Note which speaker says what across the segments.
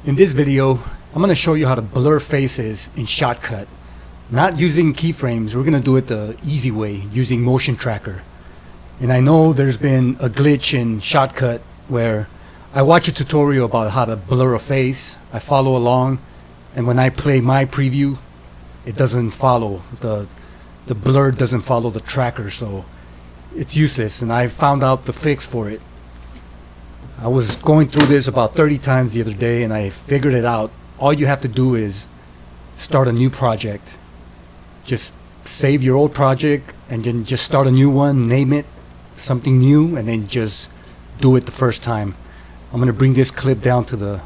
Speaker 1: In this video, I'm going to show you how to blur faces in Shotcut. Not using keyframes, we're going to do it the easy way, using motion tracker. And I know there's been a glitch in Shotcut where I watch a tutorial about how to blur a face, I follow along, and when I play my preview, it doesn't follow, the blur doesn't follow the tracker, so it's useless, and I found out the fix for it. I was going through this about 30 times the other day and I figured it out. All you have to do is start a new project. Just save your old project and then just start a new one, name it something new, and then just do it the first time. I'm going to bring this clip down to the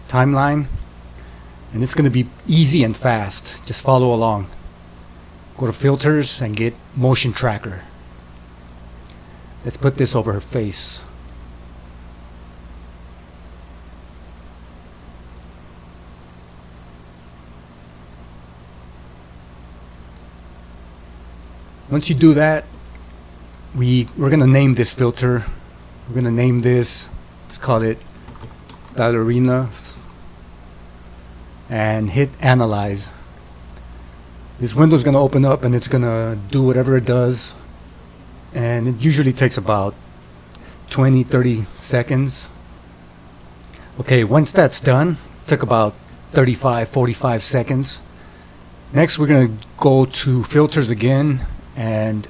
Speaker 1: timeline, and it's going to be easy and fast. Just follow along. Go to filters and get motion tracker. Let's put this over her face. Once you do that, we're going to name this filter. We're going to name this, let's call it Ballerinas, and hit Analyze. This window is going to open up and it's going to do whatever it does, and it usually takes about 20-30 seconds. Okay, once that's done, it took about 35-45 seconds. Next we're going to go to filters again, and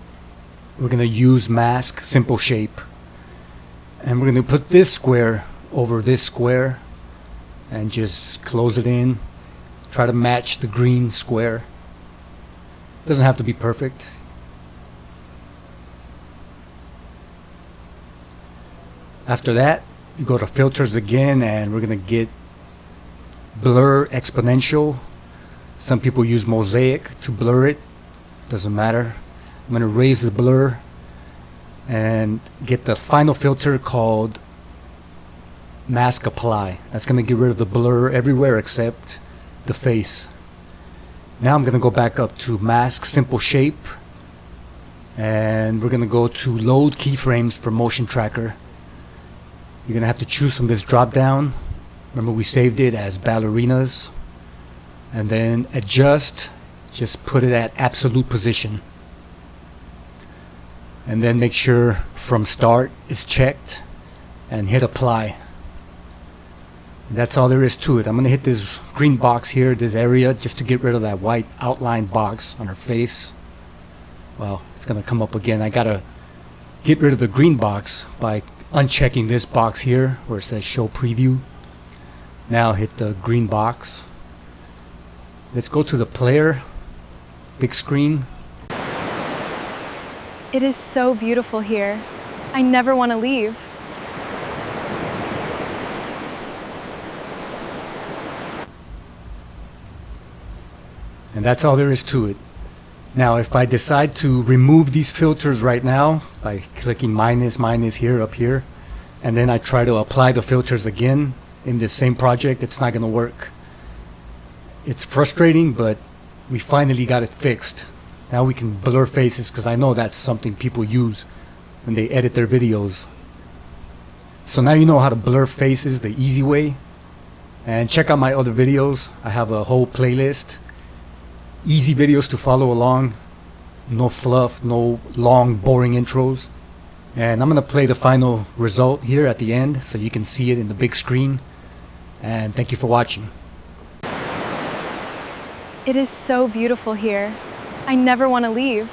Speaker 1: we're going to use mask simple shape, and we're going to put this square over this square and just close it in. Try to match the green square. Doesn't have to be perfect. After that, you go to filters again, and we're going to get blur exponential. Some people use mosaic to blur it. Doesn't matter. I'm going to raise the blur and get the final filter called mask apply. That's going to get rid of the blur everywhere except the face. Now I'm going to go back up to mask simple shape, and we're going to go to load keyframes for motion tracker. You're going to have to choose from this drop down. Remember, we saved it as ballerinas. And then adjust, just put it at absolute position. And then make sure from start is checked and hit apply. And that's all there is to it. I'm going to hit this green box here, this area, just to get rid of that white outline box on her face. Well, it's going to come up again. I got to get rid of the green box by unchecking this box here where it says show preview. Now hit the green box. Let's go to the player, big screen.
Speaker 2: It is so beautiful here. I never want to leave.
Speaker 1: And that's all there is to it. Now, if I decide to remove these filters right now by clicking minus here, up here, and then I try to apply the filters again in this same project, it's not going to work. It's frustrating, but we finally got it fixed. Now we can blur faces, because I know that's something people use when they edit their videos. So now you know how to blur faces the easy way. And check out my other videos. I have a whole playlist. Easy videos to follow along. No fluff, no long boring intros. And I'm going to play the final result here at the end so you can see it in the big screen. And thank you for watching.
Speaker 2: It is so beautiful here. I never want to leave.